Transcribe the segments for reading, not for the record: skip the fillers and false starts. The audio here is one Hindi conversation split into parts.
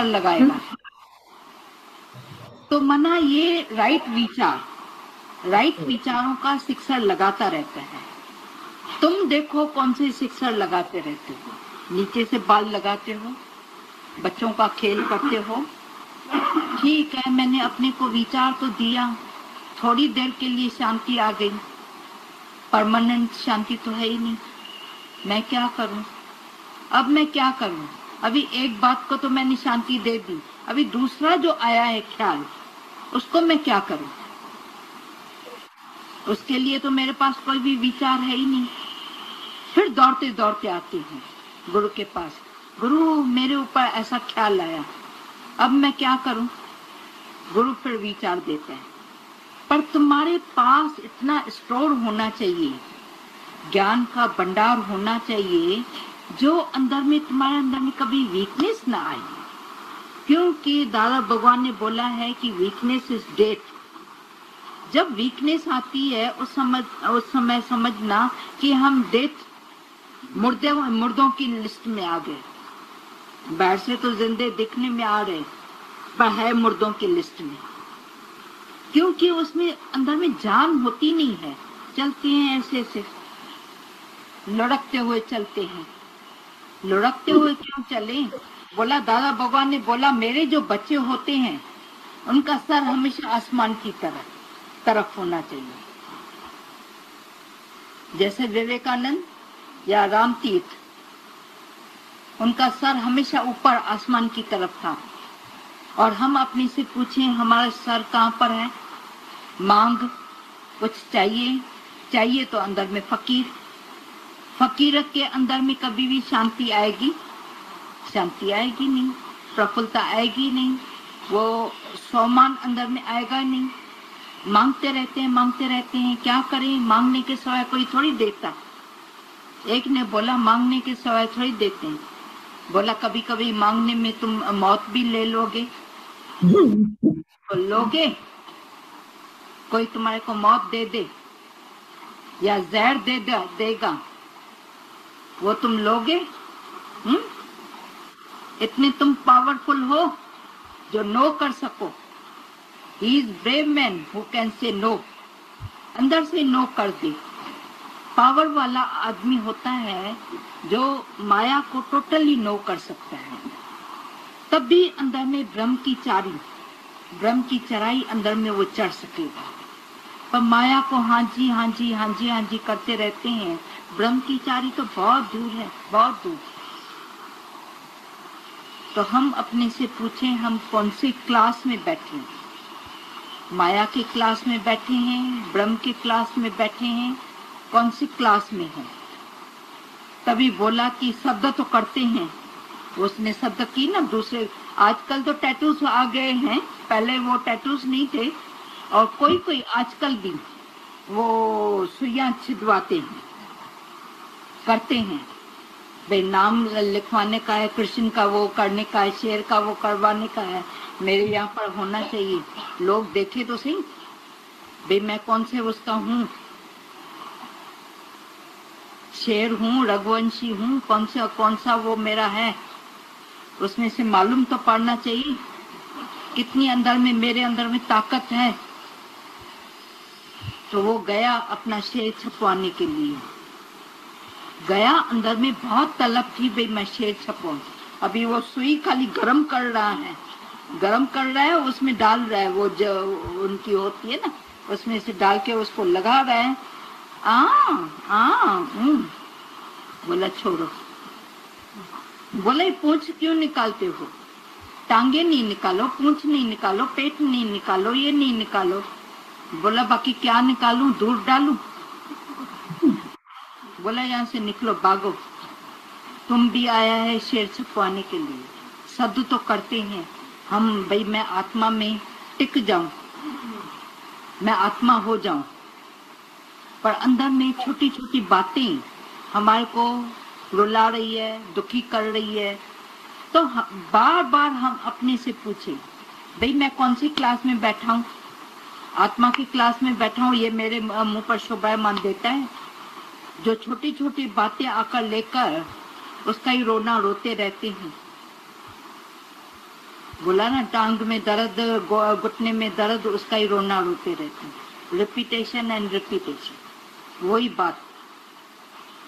लगाएगा। तो मना ये राइट विचारों का शिक्षण लगाता रहता है। तुम देखो कौन से शिक्षण लगाते रहते हो। नीचे से बाल लगाते हो, बच्चों का खेल करते हो। ठीक है, मैंने अपने को विचार तो दिया, थोड़ी देर के लिए शांति आ गई, परमानेंट शांति तो है ही नहीं। मैं क्या करूं? अब मैं क्या करूं? अभी एक बात को तो मैंने शांति दे दी, अभी दूसरा जो आया है ख्याल, उसको मैं क्या करूं? उसके लिए तो मेरे पास कोई भी विचार है ही नहीं। फिर दौड़ते दौड़ते आते हैं गुरु के पास। गुरु, मेरे ऊपर ऐसा ख्याल आया, अब मैं क्या करूं? गुरु फिर विचार देते हैं, पर तुम्हारे पास इतना स्टोर होना चाहिए, ज्ञान का भंडार होना चाहिए, जो अंदर में तुम्हारे अंदर में कभी वीकनेस ना आए। क्योंकि दादा भगवान ने बोला है कि वीकनेस इज डेथ। जब वीकनेस आती है उस समय समझना कि हम डेथ, मुर्दों की लिस्ट में आ गए। बाहर से तो जिंदे दिखने में आ रहे, पर है मुर्दों की लिस्ट में। क्योंकि उसमें अंदर में जान होती नहीं है। चलते हैं ऐसे ऐसे, लुढ़कते हुए चलते हैं। लुढ़कते हुए क्यों चले? बोला दादा भगवान ने बोला, मेरे जो बच्चे होते हैं उनका सर हमेशा आसमान की तरफ होना चाहिए। जैसे विवेकानंद या राम तीर्थ, उनका सर हमेशा ऊपर आसमान की तरफ था। और हम अपने से पूछें, हमारा सर कहाँ पर है? मांग कुछ चाहिए तो अंदर में फकीरत के अंदर में कभी भी शांति आएगी? शांति आएगी नहीं, प्रफुल्लता आएगी नहीं, वो सम्मान अंदर में आएगा नहीं। मांगते रहते हैं, क्या करें? मांगने के सिवाय कोई थोड़ी देता। एक ने बोला, मांगने के सिवाय थोड़ी देते हैं। बोला, कभी कभी मांगने में तुम मौत भी ले लोगे तो लोगे? कोई तुम्हारे को मौत दे दे या जहर देगा, वो तुम लोगे? इतने तुम पावरफुल हो जो नो कर सको। He is brave man who can say no. अंदर से नो कर दे। पावर वाला आदमी होता है जो माया को टोटली नो कर सकता है। तब भी अंदर में ब्रह्म की चराई अंदर में वो चढ़ सकेगा। पर माया को हाँ जी करते रहते हैं। ब्रह्म की चारी तो बहुत दूर है, बहुत दूर। तो हम अपने से पूछें, हम कौन सी क्लास में बैठे हैं? माया की क्लास में बैठे हैं, ब्रह्म की क्लास में बैठे हैं, कौन सी क्लास में है? तभी बोला कि शब्द तो करते हैं। उसने शब्द की ना दूसरे। आजकल तो टैटूज आ गए हैं, पहले वो टैटूज नहीं थे। और कोई आजकल भी वो सुइयां छिदवाते हैं, करते हैं। भाई नाम लिखवाने का है, कृष्ण का वो करने का है, शेर का वो करवाने का है। मेरे यहाँ पर होना चाहिए, लोग देखे तो सही भाई मैं कौन से उसका हूँ, शेर हूँ, रघुवंशी हूँ, कौन सा वो मेरा है, उसमें से मालूम तो पड़ना चाहिए कितनी अंदर में, मेरे अंदर में ताकत है। तो वो गया अपना शेर छपवाने के लिए, गया। अंदर में बहुत तलब थी भाई मैं शेर छपवाऊं। अभी वो सुई खाली गरम कर रहा है, उसमें डाल रहा है, वो जो उनकी होती है ना, उसमें से डाल के उसको लगा रहा है। बोला छोड़ो। बोला ये पूंछ क्यों निकालते हो? टांगे नहीं निकालो, पूंछ नहीं निकालो, पेट नहीं निकालो, ये नहीं निकालो। बोला बाकी क्या निकालूं, दूर डालूं? बोला यहाँ से निकलो, भागो। तुम भी आया है शेर छुपवाने के लिए। शब्द तो करते हैं हम भाई मैं आत्मा में टिक जाऊं, मैं आत्मा हो जाऊं, पर अंदर में छोटी छोटी बातें हमारे को रुला रही है, दुखी कर रही है। तो बार बार हम अपने से पूछे, भाई मैं कौन सी क्लास में बैठा हूँ? आत्मा की क्लास में बैठा हूँ, ये मेरे मुंह पर शोभायमान देता है? जो छोटी छोटी बातें आकर लेकर उसका ही रोना रोते रहते हैं। बोला ना, टांग में दर्द, घुटने में दर्द, उसका ही रोना रोते रहते हैं। रिपीटेशन एंड रिपीटेशन, वही बात।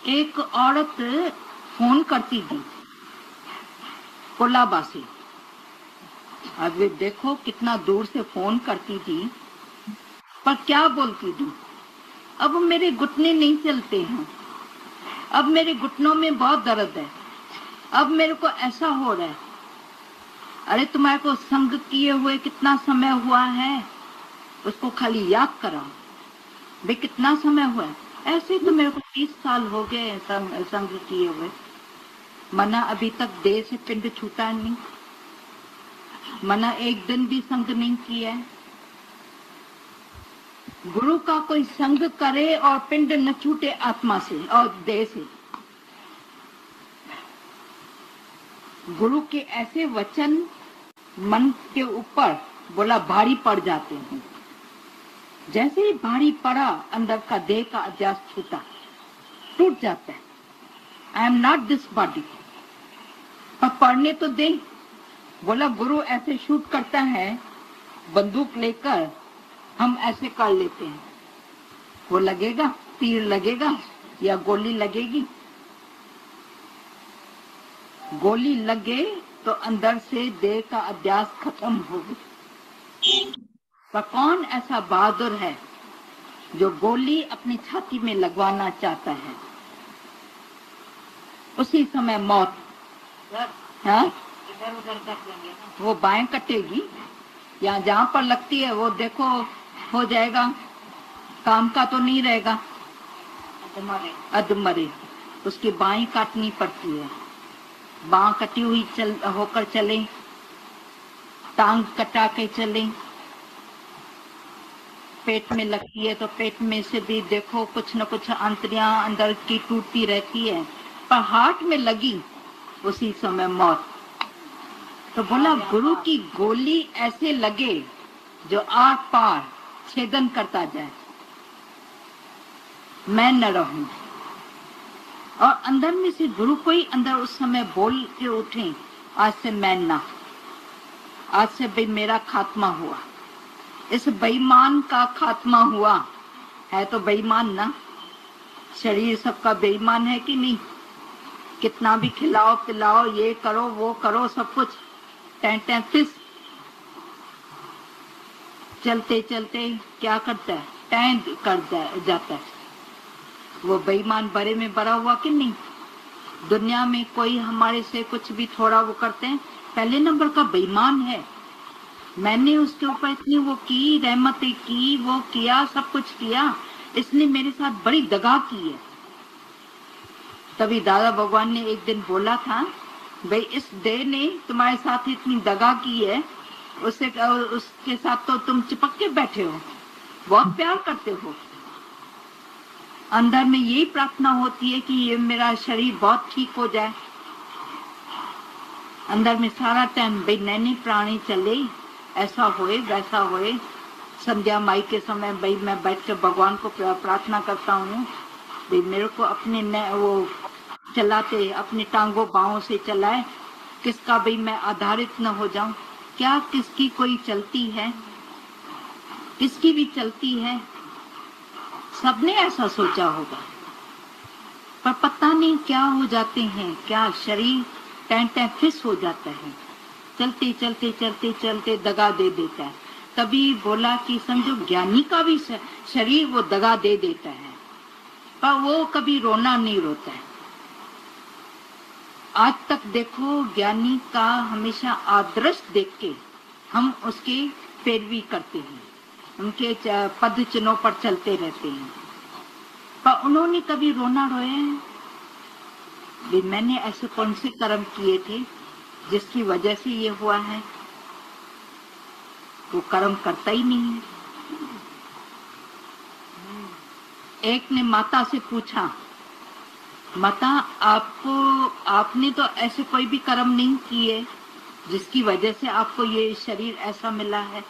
एक औरत फोन करती थी कोलाबा से, अब देखो कितना दूर से फोन करती थी, पर क्या बोलती थी, अब मेरे घुटने नहीं चलते हैं, अब मेरे घुटनों में बहुत दर्द है, अब मेरे को ऐसा हो रहा है। अरे तुम्हारे को संग किए हुए कितना समय हुआ है, उसको खाली याद कराओ, भाई कितना समय हुआ है। ऐसे तो मेरे को 30 साल हो गए संग किए हुए, मना अभी तक देह से पिंड छूटा नहीं, मना एक दिन भी संग नहीं किया है। गुरु का कोई संग करे और पिंड न छूटे आत्मा से और देह से। गुरु के ऐसे वचन मन के ऊपर बोला भारी पड़ जाते हैं। जैसे ही भारी पड़ा, अंदर का देह का अध्यास छूटा, टूट जाता है। I am not this body. पर पढ़ने तो दे। बोला गुरु ऐसे शूट करता है, बंदूक लेकर हम ऐसे कर लेते हैं, वो लगेगा, तीर लगेगा या गोली लगेगी? गोली लगे तो अंदर से देह का अध्यास खत्म हो गया। पर कौन ऐसा बहादुर है जो गोली अपनी छाती में लगवाना चाहता है? उसी समय मौत। हाँ, इधर उधर कर देंगे, वो बाएं कटेगी या जहाँ पर लगती है वो देखो हो जाएगा, काम का तो नहीं रहेगा, अधमरे। उसकी बाएं काटनी पड़ती है, बाँ कटी हुई होकर चले, टांग कटा के चले। पेट में लगती है तो पेट में से भी देखो कुछ न कुछ आंतरियां अंदर की टूटती रहती है, पर हार्ट में लगी उसी समय मौत। तो बोला गुरु की गोली ऐसे लगे जो आर पार छेदन करता जाए, मैं न रहूं। और अंदर में से गुरु को ही अंदर उस समय बोल के उठे, आज से मैं ना, आज से भाई मेरा खात्मा हुआ, इस बेईमान का खात्मा हुआ। है तो बेईमान ना, शरीर सबका बेईमान है कि नहीं? कितना भी खिलाओ पिलाओ, ये करो वो करो, सब कुछ फिस चलते चलते क्या करता है, टैंक कर जाता है। वो बेईमान बड़े में बड़ा हुआ कि नहीं? दुनिया में कोई हमारे से कुछ भी थोड़ा वो करते हैं, पहले नंबर का बेईमान है। मैंने उसके ऊपर इतनी वो की, रहमतें की, वो किया, सब कुछ किया, इसने मेरे साथ बड़ी दगा की है। तभी दादा भगवान ने एक दिन बोला था, भाई इस देह ने तुम्हारे साथ इतनी दगा की है, उसके साथ तो तुम चिपक के बैठे हो, बहुत प्यार करते हो। अंदर में यही प्रार्थना होती है कि ये मेरा शरीर बहुत ठीक हो जाए। अंदर में सारा टाइम भाई नैनी प्राणी चले, ऐसा होए वैसा होए। संध्या माई के समय भाई मैं बैठ कर भगवान को प्रार्थना करता हूँ, भाई मेरे को अपने वो चलाते अपनी टांगों बाहों से चलाए, किसका भाई मैं आधारित न हो जाऊं। क्या किसकी कोई चलती है? किसकी भी चलती है? सबने ऐसा सोचा होगा, पर पता नहीं क्या हो जाते हैं, क्या शरीर टैं फिस हो जाता है, चलते चलते चलते चलते दगा दे देता है। तभी बोला कि समझो ज्ञानी का भी शरीर वो दगा दे देता है, पर वो कभी रोना नहीं रोता है। आज तक देखो ज्ञानी का हमेशा आदर्श देख के हम उसकी पैरवी करते हैं, उनके पद चिन्हों पर चलते रहते हैं, पर उन्होंने कभी रोना रोया है? मैंने ऐसे कौन से कर्म किए थे जिसकी वजह से ये हुआ है? वो कर्म करता ही नहीं है। एक ने माता से पूछा, माता आपने तो ऐसे कोई भी कर्म नहीं किए जिसकी वजह से आपको ये शरीर ऐसा मिला है,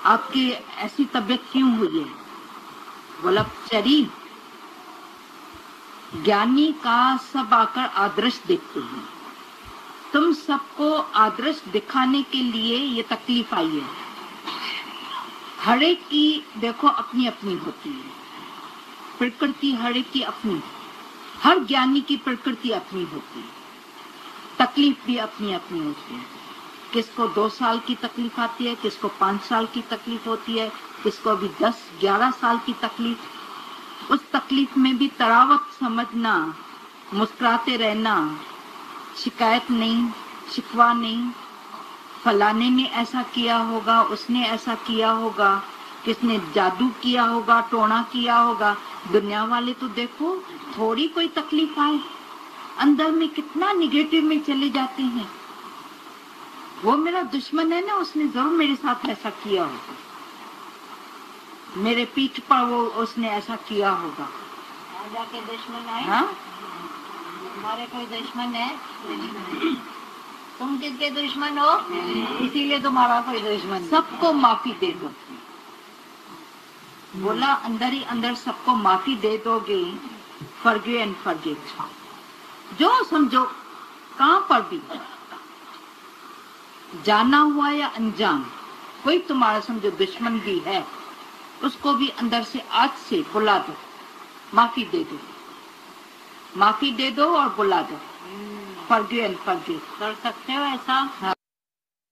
आपकी ऐसी तबीयत क्यों हुई है? बोला शरीर ज्ञानी का सब आकर आदर्श देखते हैं, तुम सबको आदर्श दिखाने के लिए ये तकलीफ आई है। हर एक की देखो अपनी अपनी होती है प्रकृति, हर एक की अपनी, हर ज्ञानी की प्रकृति अपनी होती है, तकलीफ भी अपनी अपनी होती है। किसको 2 साल की तकलीफ आती है, किसको 5 साल की तकलीफ होती है, किसको अभी 10-11 साल की तकलीफ। उस तकलीफ में भी तरावत समझना, मुस्कुराते रहना, शिकायत नहीं, शिकवा नहीं, फलाने ने ऐसा किया होगा, उसने ऐसा किया होगा, किसने जादू किया होगा, टोना किया होगा। दुनिया वाले तो देखो थोड़ी कोई तकलीफ आए अंदर में कितना निगेटिव में चले जाते हैं। वो मेरा दुश्मन है ना, उसने जरूर मेरे साथ ऐसा किया होगा, मेरे पीठ पर वो उसने ऐसा किया होगा। जाके दुश्मन आए। हाँ, हमारे कोई दुश्मन है? तुम किसके दुश्मन हो? इसीलिए तुम्हारा कोई दुश्मन नहीं। सबको माफी दे दो। बोला अंदर ही अंदर सबको माफी दे दोगे, फॉरगिव एंड फॉरगिव, जो समझो कहां पर भी, जाना हुआ या अनजान, कोई तुम्हारा समझो दुश्मन भी है, उसको भी अंदर से आज से बुला दो, माफी दे दो, माफी दे दो और बुला दो, फॉरगिव एंड फॉरगिव। कर सकते हो ऐसा? हाँ।